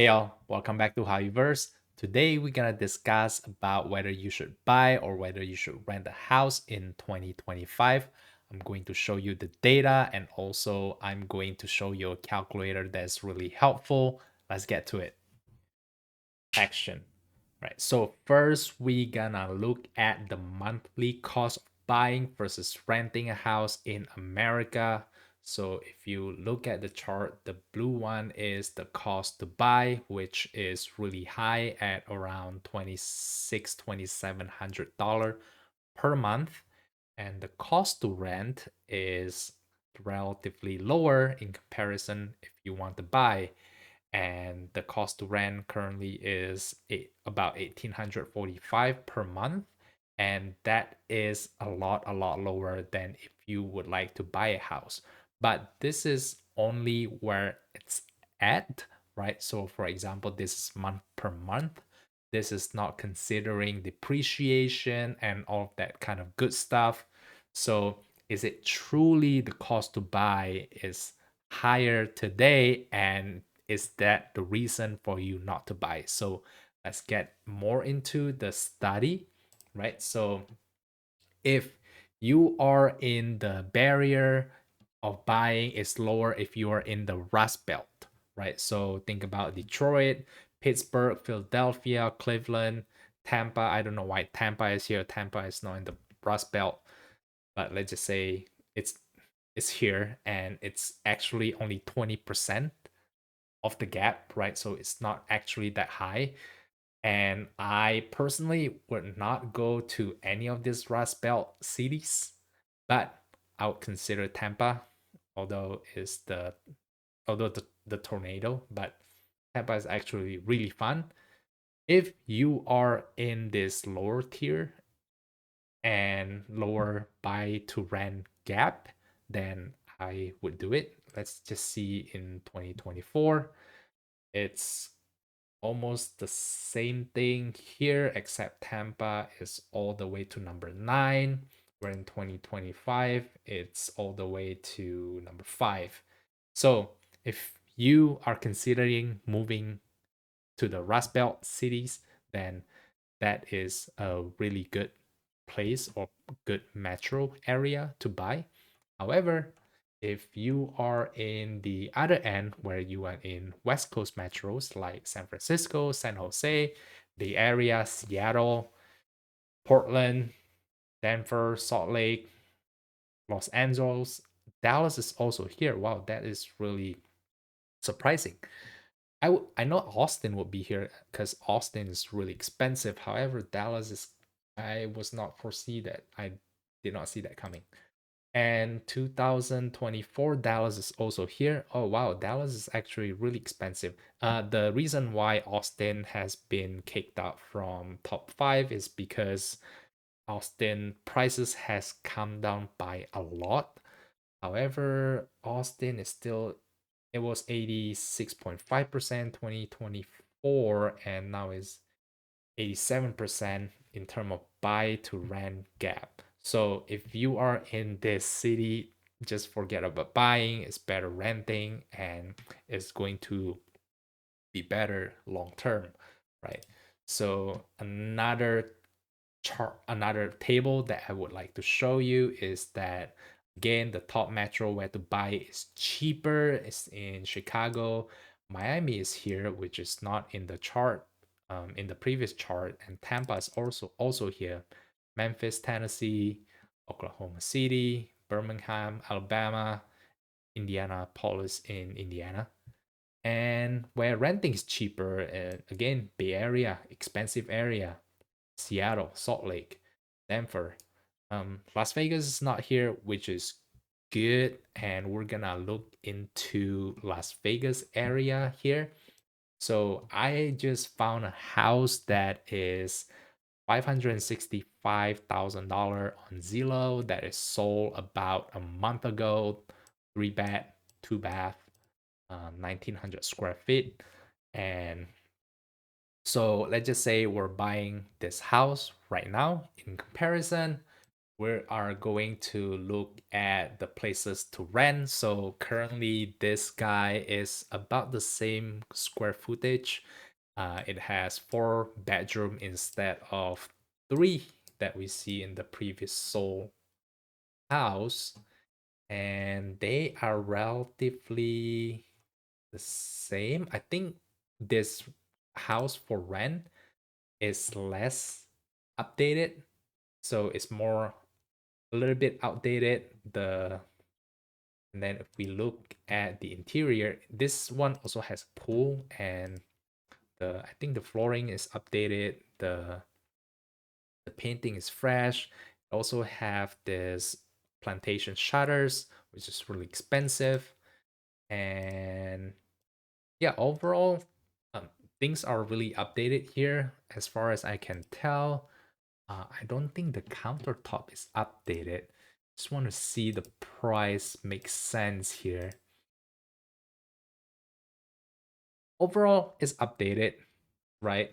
Hey y'all, welcome back to How You Verse. Today we're gonna discuss about whether you should buy or whether you should rent a house in 2025. I'm going to show you the data and also I'm going to show you a calculator that's really helpful. Let's get to it. Action. Right. So first we gonna look at the monthly cost of buying versus renting a house in America. So if you look at the chart, the blue one is the cost to buy, which is really high at around $2,700 per month. And the cost to rent is relatively lower in comparison if you want to buy, and the cost to rent currently is about 1845 per month, and that is a lot lower than if you would like to buy a house. But this is only where it's at, right? So for example, this is month per month. This is not considering depreciation and all of that kind of good stuff. So is it truly the cost to buy is higher today, and is that the reason for you not to buy? So let's get more into the study, right? So if you are in the barrier of buying is lower if you are in the Rust Belt, right? So think about Detroit, Pittsburgh, Philadelphia, Cleveland, Tampa. I don't know why Tampa is here. Tampa is not in the Rust Belt, but let's just say it's it's here and it's actually only 20% of the gap, right? So it's not actually that high. And I personally would not go to any of these Rust Belt cities, but I would consider Tampa, although is the tornado, but Tampa is actually really fun. If you are in this lower tier and lower buy to rent gap, then I would do it. Let's just see in 2024. It's almost the same thing here, except Tampa is all the way to number 9, where in 2025 it's all the way to number 5. So if you are considering moving to the Rust Belt cities, then that is a really good place or good metro area to buy. However, if you are in the other end where you are in West Coast metros like San Francisco, San Jose, Bay Area, Seattle, Portland, Denver, Salt Lake, Los Angeles, Dallas is also here. Wow, that is really surprising. I know Austin would be here because Austin is really expensive. However, Dallas is, I was not foresee that. I did not see that coming. And 2024 Dallas is also here. Oh wow, Dallas is actually really expensive. The reason why Austin has been kicked out from top 5 is because Austin prices has come down by a lot. However, Austin is still, it was 86.5% 2024 and now is 87% in terms of buy to rent gap. So if you are in this city, just forget about buying. It's better renting and it's going to be better long term, right? So another table that I would like to show you is that again the top metro where to buy is cheaper is in Chicago. Miami is here, which is not in the chart, in the previous chart, and Tampa is also here. Memphis, Tennessee, Oklahoma City, Birmingham, Alabama, Indianapolis in Indiana. And where renting is cheaper, again, Bay Area, expensive area, Seattle, Salt Lake, Denver. Las Vegas is not here, which is good. And we're gonna look into Las Vegas area here. So I just found a house that is $565,000 on Zillow that is sold about a month ago. 3 bed, 2 bath, 1900 square feet. And so let's just say we're buying this house right now. In comparison, we are going to look at the places to rent. So currently, this guy is about the same square footage. It has 4 bedroom instead of 3 that we see in the previous Seoul house, and they are relatively the same. I think this house for rent is less updated, so it's more a little bit outdated. And then if we look at the interior, this one also has a pool, and the I think the flooring is updated. The painting is fresh. Also have this plantation shutters, which is really expensive. And yeah, overall, um, things are really updated here as far as I can tell. I don't think the countertop is updated. Just want to see the price makes sense here. Overall, it's updated, right?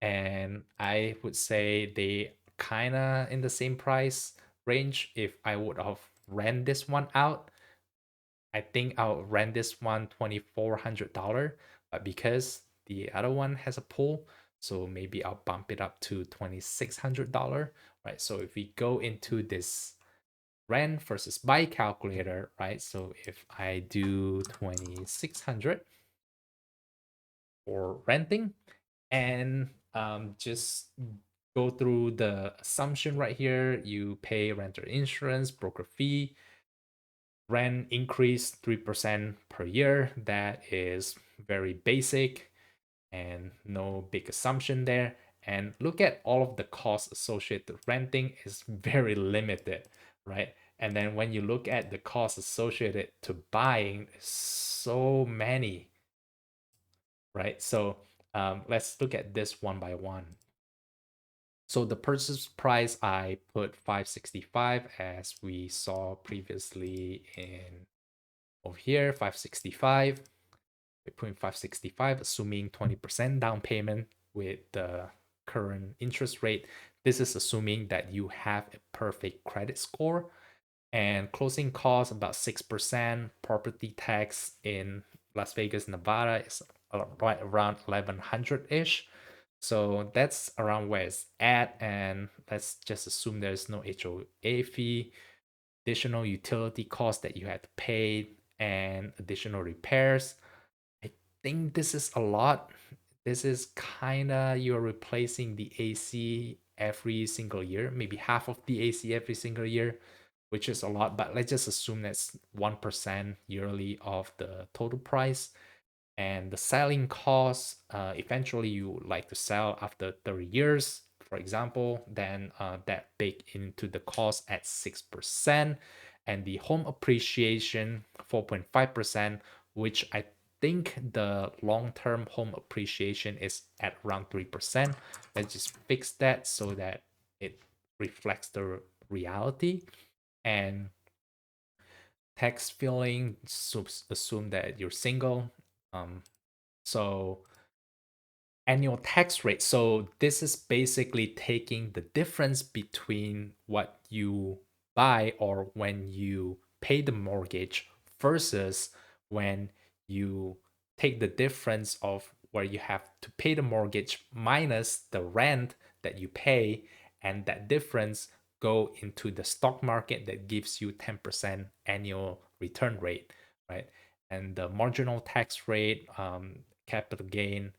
And I would say they kinda in the same price range. If I would have rent this one out, I think I'll rent this one $2,400. But because the other one has a pool, so maybe I'll bump it up to $2,600, right? So if we go into this rent versus buy calculator, right? So if I do 2,600 for renting, and just go through the assumption right here. You pay renter insurance, broker fee, rent increase 3% per year. That is very basic and no big assumption there. And look at all of the costs associated with renting is very limited, right? And then when you look at the costs associated to buying, so many, right? So let's look at this one by one. So the purchase price, I put 565 as we saw previously in over here, 565. We put in 565, assuming 20% down payment with the current interest rate. This is assuming that you have a perfect credit score, and closing costs about 6%. Property tax in Las Vegas, Nevada is right around 1100 ish. So that's around where it's at. And let's just assume there's no HOA fee, additional utility costs that you had to pay, and additional repairs. I think this is a lot. This is kind of you're replacing the AC every single year, maybe half of the AC every single year, which is a lot. But let's just assume that's 1% yearly of the total price. And the selling costs, eventually you like to sell after 30 years, for example, then that bake into the cost at 6%. And the home appreciation 4.5%, which I think the long-term home appreciation is at around 3%. Let's just fix that so that it reflects the reality. And tax filling, assume that you're single. um, so annual tax rate. So this is basically taking the difference between what you buy or when you pay the mortgage versus when you take the difference of where you have to pay the mortgage minus the rent that you pay, and that difference go into the stock market that gives you 10% annual return rate, right? And the marginal tax rate, capital gain,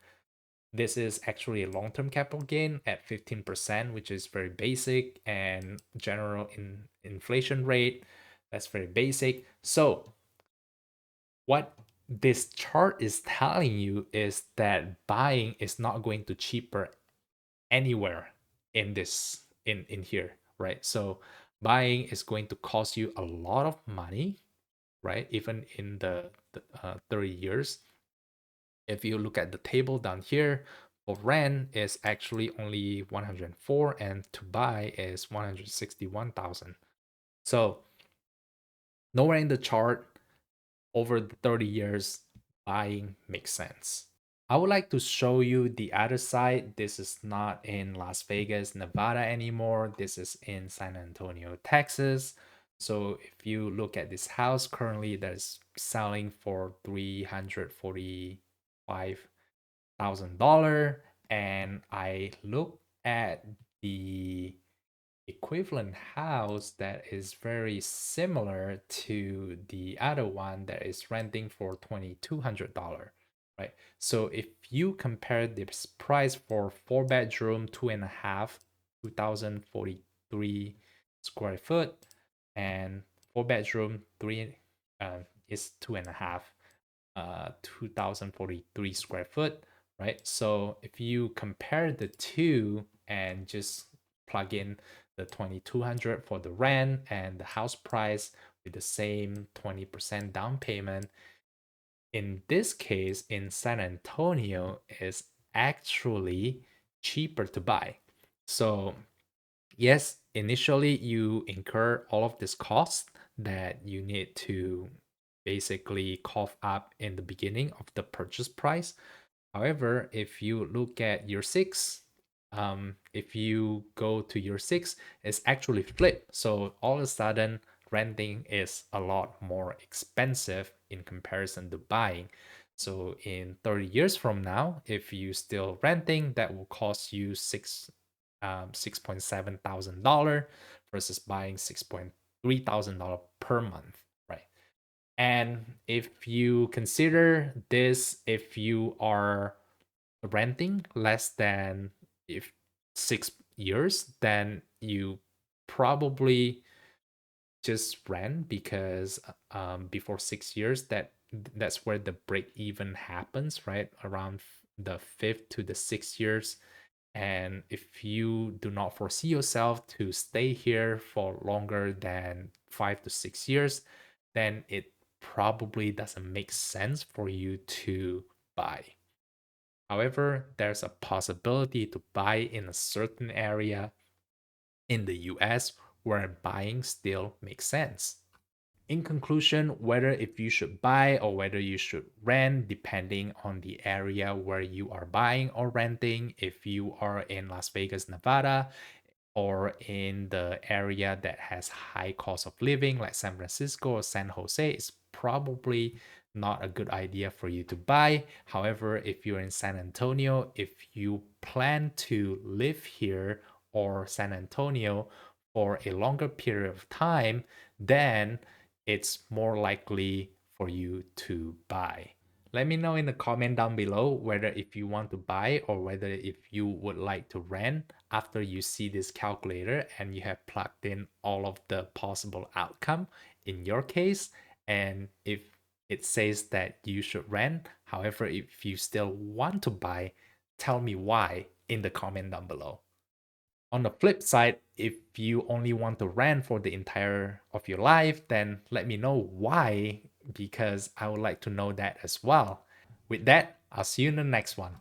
this is actually a long-term capital gain at 15%, which is very basic, and general inflation rate, that's very basic. So what this chart is telling you is that buying is not going to cheaper anywhere in this in here, right? So buying is going to cost you a lot of money, right? Even in the 30 years. If you look at the table down here, for rent is actually only 104, and to buy is 161,000. So nowhere in the chart over the 30 years buying makes sense. I would like to show you the other side. This is not in Las Vegas, Nevada anymore. This is in San Antonio, Texas. So if you look at this house currently that is selling for $345,000, and I look at the equivalent house that is very similar to the other one that is renting for $2,200, right? So if you compare this price for 4 bedroom, 2.5, 2,043 square foot, and 4 bedroom, three is 2.5, 2043 square foot, right? So if you compare the two and just plug in the 2200 for the rent and the house price with the same 20% down payment, in this case in San Antonio is actually cheaper to buy. So yes, initially you incur all of this cost that you need to basically cough up in the beginning of the purchase price. However, if you look at year six, if you go to year six, it's actually flipped. So all of a sudden, renting is a lot more expensive in comparison to buying. So in 30 years from now, if you still renting, that will cost you $6.7 thousand versus buying $6.3 thousand per month, right? And if you consider this, if you are renting less than if 6 years, then you probably just rent because before 6 years, that's where the break even happens, right? Around the 5th to the 6th years. And if you do not foresee yourself to stay here for longer than 5 to 6 years, then it probably doesn't make sense for you to buy. However, there's a possibility to buy in a certain area in the US where buying still makes sense. In conclusion, whether if you should buy or whether you should rent, depending on the area where you are buying or renting, if you are in Las Vegas, Nevada, or in the area that has high cost of living like San Francisco or San Jose, it's probably not a good idea for you to buy. However, if you're in San Antonio, if you plan to live here or San Antonio for a longer period of time, then it's more likely for you to buy. Let me know in the comment down below whether if you want to buy or whether if you would like to rent after you see this calculator and you have plugged in all of the possible outcome in your case. And if it says that you should rent, however, if you still want to buy, tell me why in the comment down below. On the flip side, if you only want to rent for the entire of your life, then let me know why, because I would like to know that as well. With that, I'll see you in the next one.